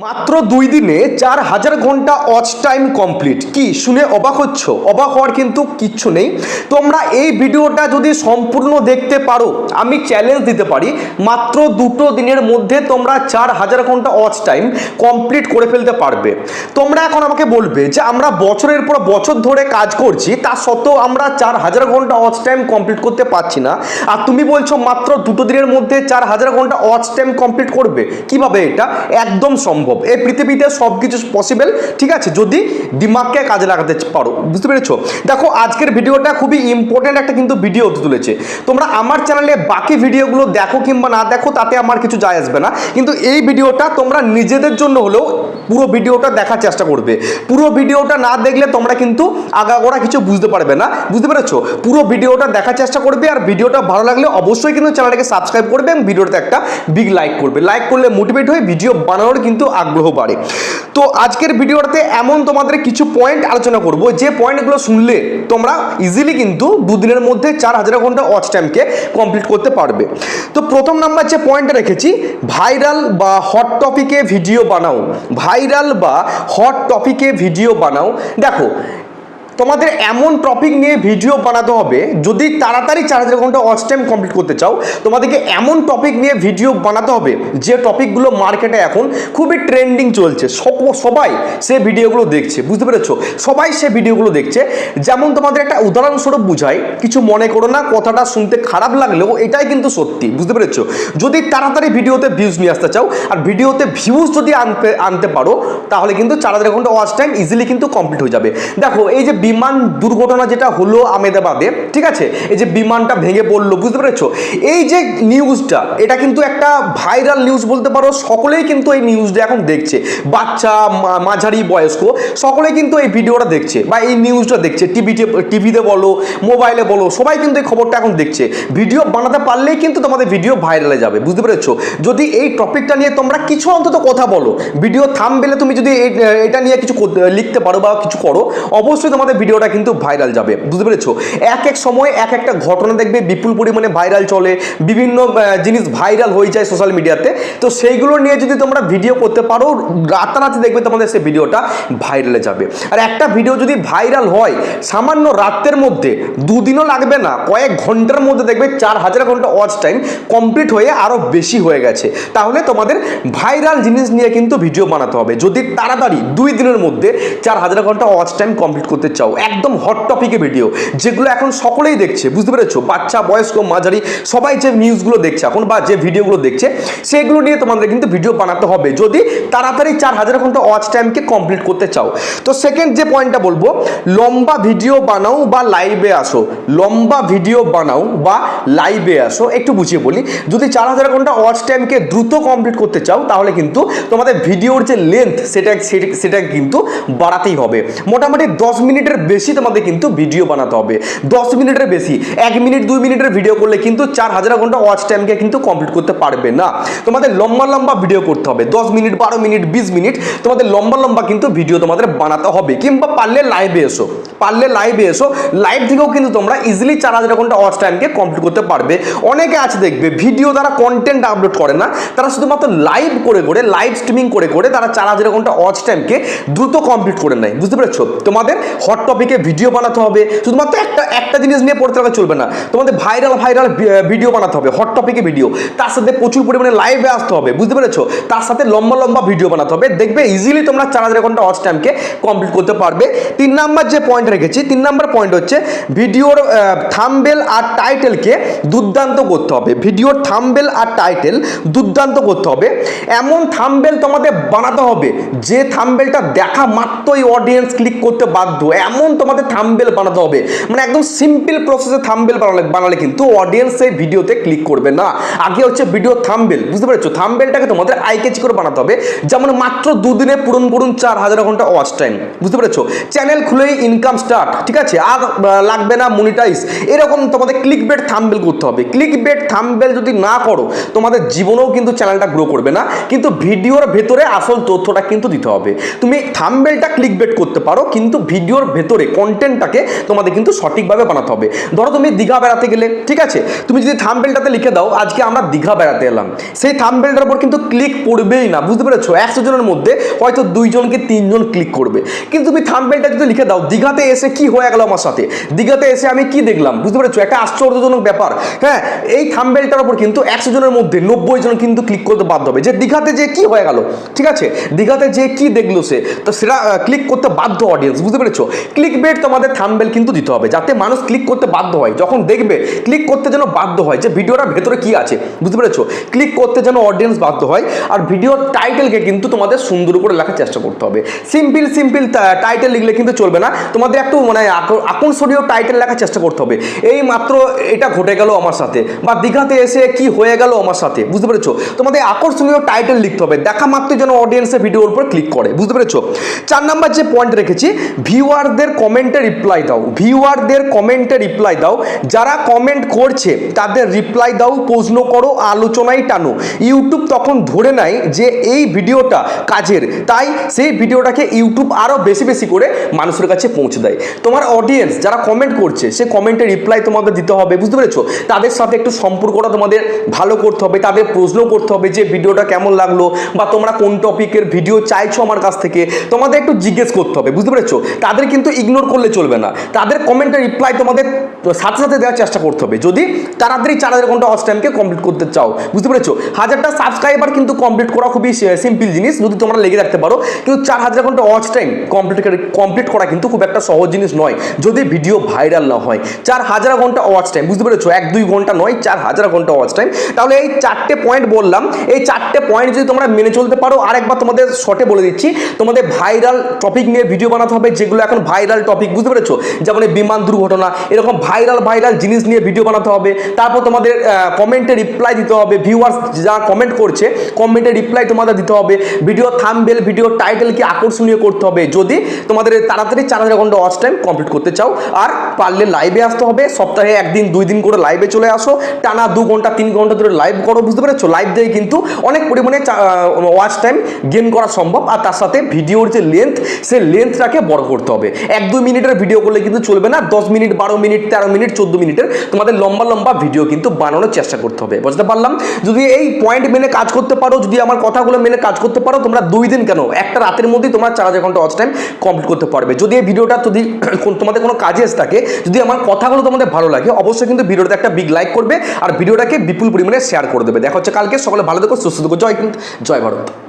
মাত্র 2 দিনে 4000 ঘন্টা ওয়াচ টাইম কমপ্লিট। কি শুনে অবাক হচ্ছ? অবাক হওয়ার কিন্তু কিচ্ছু নেই। তোমরা এই ভিডিওটা যদি সম্পূর্ণ দেখতে পারো, আমি চ্যালেঞ্জ দিতে পারি মাত্র 2 দিনের মধ্যে তোমরা 4000 ঘন্টা ওয়াচ টাইম কমপ্লিট করে ফেলতে পারবে। তোমরা এখন আমাকে বলবে যে আমরা বছরের পর বছর ধরে কাজ করছি, তা সত্ত্বেও আমরা 4000 ঘন্টা ওয়াচ টাইম কমপ্লিট করতে পারছি না, আর তুমি বলছো মাত্র 2 দিনের মধ্যে 4000 ঘন্টা ওয়াচ টাইম কমপ্লিট করবে। কিভাবে? এটা একদম সম্ভব। এই পৃথিবীতে সবকিছু পসিবল, ঠিক আছে, যদি দিমাগকে কাজে লাগাতে পারো। বুঝতে পেরেছো? দেখো, আজকের ভিডিওটা খুবই ইম্পর্টেন্ট একটা কিন্তু ভিডিও হতে চলেছে। তোমরা আমার চ্যানেলে বাকি ভিডিওগুলো দেখো কিংবা না দেখো, তাতে আমার কিছু যায় আসবে না, কিন্তু এই ভিডিওটা তোমরা নিজেদের জন্য হলেও পুরো ভিডিওটা দেখার চেষ্টা করবে। পুরো ভিডিওটা না দেখলে তোমরা কিন্তু আগাগোড়া কিছু বুঝতে পারবে না। বুঝতে পেরেছো? পুরো ভিডিওটা দেখার চেষ্টা করবে, আর ভিডিওটা ভালো লাগলে অবশ্যই কিন্তু চ্যানেলটাকে সাবস্ক্রাইব করবে এবং ভিডিওতে একটা বিগ লাইক করবে। লাইক করলে মোটিভেট হয়ে ভিডিও বানানোর কিন্তু আগ্রহ বাড়ে। তো আজকের ভিডিওটাতে এমন তোমাদের কিছু পয়েন্ট আলোচনা করব, যে পয়েন্টগুলো শুনলে তোমরা ইজিলি কিন্তু 2 দিনের মধ্যে 4000 ঘন্টা ওয়াচ টাইমকে কমপ্লিট করতে পারবে। তো প্রথম নাম্বার যে পয়েন্টটা রেখেছি, ভাইরাল বা হট টপিকে ভিডিও বানাও। ভাইরাল বা হট টপিকে ভিডিও বানাও। দেখো, তোমাদের এমন টপিক নিয়ে ভিডিও বানাতে হবে, যদি তাড়াতাড়ি 4000 ঘন্টা ওয়াচ টাইম কমপ্লিট করতে চাও, তোমাদেরকে এমন টপিক নিয়ে ভিডিও বানাতে হবে যে টপিকগুলো মার্কেটে এখন খুবই ট্রেন্ডিং চলছে, সবাই সে ভিডিওগুলো দেখছে। বুঝতে পেরেছো? সবাই সে ভিডিওগুলো দেখছে। যেমন তোমাদের একটা উদাহরণস্বরূপ বুঝাই, কিছু মনে করো না, কথাটা শুনতে খারাপ লাগলেও এটাই কিন্তু সত্যি। বুঝতে পেরেছো? যদি তাড়াতাড়ি ভিডিওতে ভিউজ নিয়ে আসতে চাও, আর ভিডিওতে ভিউজ যদি আনতে পারো, তাহলে কিন্তু 4000 ঘন্টা ওয়াচ টাইম ইজিলি কিন্তু কমপ্লিট হয়ে যাবে। দেখো, এই যে বিমান দুর্ঘটনা যেটা হলো আহমেদাবাদে, ঠিক আছে, এই যে বিমানটা ভেঙে পড়লো, বুঝতে পেরেছো, এই যে নিউজটা, এটা কিন্তু একটা ভাইরাল নিউজ বলতে পারো। সকলেই কিন্তু এই নিউজটা এখন দেখছে, বাচ্চা, মাঝারি বয়স্ক, সকলেই কিন্তু এই ভিডিওটা দেখছে বা এই নিউজটা দেখছে। টিভিতে বলো, মোবাইলে বলো, সবাই কিন্তু এই খবরটা এখন দেখছে। ভিডিও বানাতে পারলেই কিন্তু তোমাদের ভিডিও ভাইরালে যাবে। বুঝতে পেরেছো? যদি এই টপিকটা নিয়ে তোমরা কিছু অন্তত কথা বলো, ভিডিও থাম্বনেলে তুমি যদি এটা নিয়ে কিছু লিখতে পারো বা কিছু করো, অবশ্যই তোমাদের ভিডিওটা কিন্তু ভাইরাল যাবে। বুঝতে পেরেছো? এক এক সময় এক একটা ঘটনা দেখবে বিপুল পরিমাণে ভাইরাল চলে, বিভিন্ন জিনিস ভাইরাল হয়ে যায় সোশ্যাল মিডিয়াতে। তো সেইগুলো নিয়ে যদি তোমরা ভিডিও করতে পারো, রাতারাতি দেখবে তোমাদের সেই ভিডিওটা ভাইরালে যাবে। আর একটা ভিডিও যদি ভাইরাল হয়, সামান্য রাতের মধ্যে, 2 দিনও লাগবে না, কয়েক ঘন্টার মধ্যে দেখবে 4000 ঘন্টা ওয়াচ টাইম কমপ্লিট হয়ে আরো বেশি হয়ে গেছে। তাহলে তোমাদের ভাইরাল জিনিস নিয়ে কিন্তু ভিডিও বানাতে হবে, যদি তাড়াতাড়ি 2 দিনের মধ্যে 4000 ঘন্টা ওয়াচ টাইম কমপ্লিট করতে চাও। একদম হট টপিকে ভিডিও, যেগুলো এখন সকলেই দেখছে। বুঝতে পেরেছো? বাচ্চা, বয়স্ক, মাঝারি, সবাই যে নিউজগুলো দেখছে এখন বা যে ভিডিওগুলো দেখছে, সেগুলো নিয়ে তোমাদের কিন্তু ভিডিও বানাতে হবে, যদি তাড়াতাড়ি 4000 ঘন্টা ওয়াচ টাইমকে কমপ্লিট করতে চাও। তো সেকেন্ড যে পয়েন্টটা বলবো, লম্বা ভিডিও বানাও বা লাইভে আসো। লম্বা ভিডিও বানাও বা লাইভে আসো। একটু বুঝিয়ে বলি, যদি 4000 ঘন্টা ওয়াচ টাইমকে দ্রুত কমপ্লিট করতে চাও, তাহলে কিন্তু তোমাদের ভিডিওর যে লেন্থ, সেটা কিন্তু বাড়াতেই হবে। মোটামুটি 10 মিনিটের বেশি তোমাদের কিন্তু ভিডিও বানাতে হবে। 10 মিনিটের বেশি, 1 মিনিট 2 মিনিটের ভিডিও করলে কিন্তু 4000 ঘন্টা ওয়াচ টাইমকে কিন্তু কমপ্লিট করতে পারবে না। তোমাদের লম্বা লম্বা ভিডিও করতে হবে, 10 মিনিট, 12 মিনিট, 20 মিনিট, তোমাদের লম্বা লম্বা কিন্তু ভিডিও তোমাদের বানাতে হবে। কিংবা পারলে লাইভে এসো, লাইভ থেকেও কিন্তু তোমরা ইজিলি 4000 ঘন্টা ওয়াচ টাইমকে কমপ্লিট করতে পারবে। অনেকে আছে দেখবে ভিডিও দ্বারা কন্টেন্ট আপলোড করে না, তারা শুধুমাত্র লাইভ করে লাইভ স্ট্রিমিং করে তারা 4000 ঘন্টা ওয়াচ টাইমকে দ্রুত কমপ্লিট করে নেয়। বুঝতে পেরেছো? তোমাদের হট টপিকে ভিডিও বানাতে হবে, শুধুমাত্র একটা জিনিস নিয়ে পড়তে গেলে চলবে না, তোমাদের ভাইরাল ভিডিও বানাতে হবে, হট টপিকে ভিডিও, তার সাথে প্রচুর পরিমাণে লাইভে আসতে হবে। বুঝতে পেরেছো? তার সাথে লম্বা ভিডিও বানাতে হবে, দেখবে ইজিলি তোমরা 4000 ঘন্টা ওয়াচ টাইমকে কমপ্লিট করতে পারবে। 3 নাম্বার যে পয়েন্ট রেখেছি, 3 নাম্বার পয়েন্ট হচ্ছে ভিডিওর থাম্বনেল আর টাইটেলকে দুর্দান্ত করতে হবে। ভিডিওর থাম্বনেল আর টাইটেল দুর্দান্ত করতে হবে। এমন থাম্বনেল তোমাদের বানাতে হবে যে থাম্বনেলটা দেখা মাত্রই অডিয়েন্স ক্লিক করতে বাধ্য, এমন তোমাদের থাম্বনেল বানাতে হবে। মানে একদম সিম্পল প্রসেসে থাম্বনেল বানালে কিন্তু অডিয়েন্স এই ভিডিওতে ক্লিক করবে না। আগে হচ্ছে ভিডিও থাম্বনেল। বুঝতে পেরেছো? থাম্বনেলটাকে তোমাদের আই ক্যাচি করে বানাতে হবে, যেমন মাত্র 2 দিনে পূরণ করুন 4000 ঘন্টা ওয়াচ টাইম। বুঝতে পেরেছো? চ্যানেল খুলেই ইনকাম স্টার্ট, ঠিক আছে, আর লাগবে না মনিটাইজ, এরকম তোমাদের ক্লিক বেট থাম্বনেল করতে হবে। ক্লিক বেট থাম্বনেল যদি না করো, তোমাদের জীবনেও কিন্তু চ্যানেলটা গ্রো করবে না। কিন্তু ভিডিওর ভেতরে আসল তথ্যটা কিন্তু দিতে হবে। তুমি থাম্বনেলটা ক্লিক বেট করতে পারো, কিন্তু ভিডিওর ভেতরে কন্টেন্টটাকে তোমাদের কিন্তু সঠিকভাবে বানাতে হবে। ধরো তুমি দীঘা বেড়াতে গেলে, ঠিক আছে, তুমি যদি থাম্বনেলটাতে লিখে দাও আজকে আমরা দীঘা বেড়াতে এলাম, সেই থাম্বনেলটার উপর কিন্তু ক্লিক পড়বেই না, বুঝতে পেরেছো? 100 জনের মধ্যে হয়তো 2 জনকে 3 জন ক্লিক করবে। কিন্তু তুমি থাম্বনেলটা যদি লিখে দাও দীঘাতে এসে কি হয়ে গেল আমার সাথে, দীঘাতে এসে আমি কি দেখলাম, বুঝতে পেরেছো? একটা আশ্চর্যজনক ব্যাপার। হ্যাঁ, এই থাম্বনেলটার উপর কিন্তু 100 জনের মধ্যে 90 জন কিন্তু ক্লিক করতে বাধ্য হবে যে দীঘাতে যে কি হয়ে গেল, ঠিক আছে, দীঘাতে যে কি দেখলো সে, তো সেটা ক্লিক করতে বাধ্য অডিয়েন্স, বুঝতে পেরেছো? ক্লিক বেট তোমাদের থাম্বনেল কিন্তু দিতে হবে যাতে মানুষ ক্লিক করতে বাধ্য হয়, যখন দেখবে ক্লিক করতে যেন বাধ্য হয় যে ভিডিওটার ভেতরে কি আছে, বুঝতে পেরেছো? ক্লিক করতে যেন অডিয়েন্স বাধ্য হয়। আর ভিডিওর টাইটেলকে কিন্তু তোমাদের সুন্দর করে লেখার চেষ্টা করতে হবে। সিম্পল টাইটেল লিখলে কিন্তু চলবে না, তোমাদের একটু মানে আকর্ষণীয় টাইটেল লেখার চেষ্টা করতে হবে। এই মাত্র এটা ঘটে গেল আমার সাথে, বা দীঘাতে এসে কি হয়ে গেল আমার সাথে, বুঝতে পেরেছো? তোমাদের আকর্ষণীয় টাইটেল লিখতে হবে, দেখা মাত্র যেন অডিয়েন্সের ভিডিওর উপর ক্লিক করে, বুঝতে পেরেছো? 4 নাম্বার যে পয়েন্ট রেখেছি, ভিউয়ারদের কমেন্টে রিপ্লাই দাও। ভিউয়ারদের কমেন্টে রিপ্লাই দাও, যারা কমেন্ট করছে তাদের রিপ্লাই দাও, প্রশ্ন করো, আলোচনায় টানো। ইউটিউব তখন ধরে নেয় যে এই ভিডিওটা কাজের, তাই সেই ভিডিওটাকে ইউটিউব আরও বেশি বেশি করে মানুষের কাছে পৌঁছে দেয়। তোমার অডিয়েন্স যারা কমেন্ট করছে সে কমেন্টে রিপ্লাই তোমাদের দিতে হবে, বুঝতে পেরেছো? তাদের সাথে একটু সম্পর্কটা তোমাদের ভালো করতে হবে, তাদের প্রশ্ন করতে হবে যে ভিডিওটা কেমন লাগলো, বা তোমরা কোন টপিকের ভিডিও চাইছো আমার কাছ থেকে, তোমাদের একটু জিজ্ঞেস করতে হবে, বুঝতে পেরেছো? তাদের কিন্তু ইগনোর করলে চলবে না, তাদের কমেন্টের রিপ্লাই তোমাদের সাথে সাথে দেওয়ার চেষ্টা করতে হবে যদি তাড়াতাড়ি 4000 ঘন্টা ওয়াচ টাইমকে কমপ্লিট করতে চাও, বুঝতে পেরেছো? 1000টা সাবস্ক্রাইবার কিন্তু কমপ্লিট করা খুবই সিম্পল জিনিস যদি তোমরা লেগে রাখতে পারো, কিন্তু 4000 ঘন্টা ওয়াচ টাইম কমপ্লিট করা কিন্তু খুব একটা সহজ জিনিস নয় যদি ভিডিও ভাইরাল না হয়। 4000 ঘন্টা ওয়াচ টাইম, বুঝতে পেরেছো? 1-2 ঘন্টা নয়, 4000 ঘন্টা ওয়াচ টাইম। তাহলে এই 4টে পয়েন্ট বললাম, এই 4টে পয়েন্ট যদি তোমরা মেনে চলতে পারো, আরেকবার তোমাদের শর্টে বলে দিচ্ছি, তোমাদের ভাইরাল টপিক নিয়ে ভিডিও বানাতে হবে, যেগুলো এখন ভাইরাল টপিক, বুঝতে পেরেছো? যেমন এই বিমান দুর্ঘটনা, এরকম ভাইরাল জিনিস নিয়ে ভিডিও বানাতে হবে। তারপর তোমাদের কমেন্টে রিপ্লাই দিতে হবে, ভিউয়ার্স যারা কমেন্ট করছে কমেন্টে রিপ্লাই তোমাদের দিতে হবে। ভিডিও থাম্বনেল, ভিডিও টাইটেলকে আকর্ষণীয় করতে হবে যদি তোমাদের তাড়াতাড়ি 4000 ঘন্টা ওয়াচ টাইম কমপ্লিট করতে চাও। আর পারলে লাইভে আসতে হবে, সপ্তাহে 1 দিন 2 দিন করে লাইভে চলে আসো, টানা 2 ঘন্টা 3 ঘন্টা ধরে লাইভ করো, বুঝতে পেরেছো? লাইভ দিয়ে কিন্তু অনেক পরিমাণে ওয়াচ টাইম গেন করা সম্ভব। আর তার সাথে ভিডিওর যে লেন্থ, সেই লেন্থটাকে বড় করতে হবে। 1-2 মিনিটের ভিডিও করলে কিন্তু চলবে না, 10 মিনিট, 12 মিনিট, 13 মিনিট, 14 মিনিটের তোমাদের লম্বা ভিডিও কিন্তু বানানোর চেষ্টা করতে হবে, বুঝতে পারলাম? যদি এই পয়েন্ট মেনে কাজ করতে পারো, যদি আমার কথাগুলো মেনে কাজ করতে পারো, তোমরা 2 দিন কেন, একটা রাতের মধ্যেই তোমরা 4000 ঘন্টা ওয়াচ টাইম কমপ্লিট করতে পারবে। যদি এই ভিডিওটা যদি তোমাদের কোনো কাজে এসে থাকে, যদি আমার কথাগুলো তোমাদের ভালো লাগে, অবশ্যই কিন্তু ভিডিওতে একটা বিগ লাইক করবে আর ভিডিওটাকে বিপুল পরিমাণে শেয়ার করে দেবে। দেখা হচ্ছে কালকে। সকালে ভালো থেকো, সুস্থ থেকো। জয় হিন্দ, জয় ভারত।